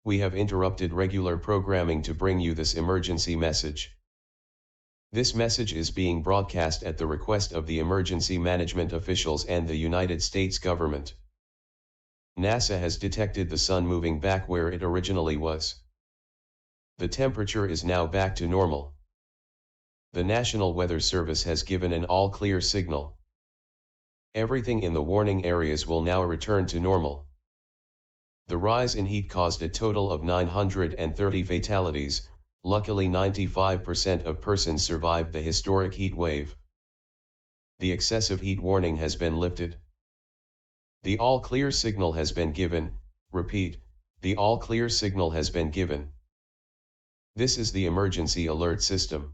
We have interrupted regular programming to bring you this emergency message. This message is being broadcast at the request of the emergency management officials and the United States government. NASA has detected the sun moving back where it originally was. The temperature is now back to normal. The National Weather Service has given an all-clear signal. Everything in the warning areas will now return to normal. The rise in heat caused a total of 930 fatalities. Luckily 95% of persons survived the historic heat wave. The excessive heat warning has been lifted. The all-clear signal has been given. Repeat, the all-clear signal has been given. This is the emergency alert system.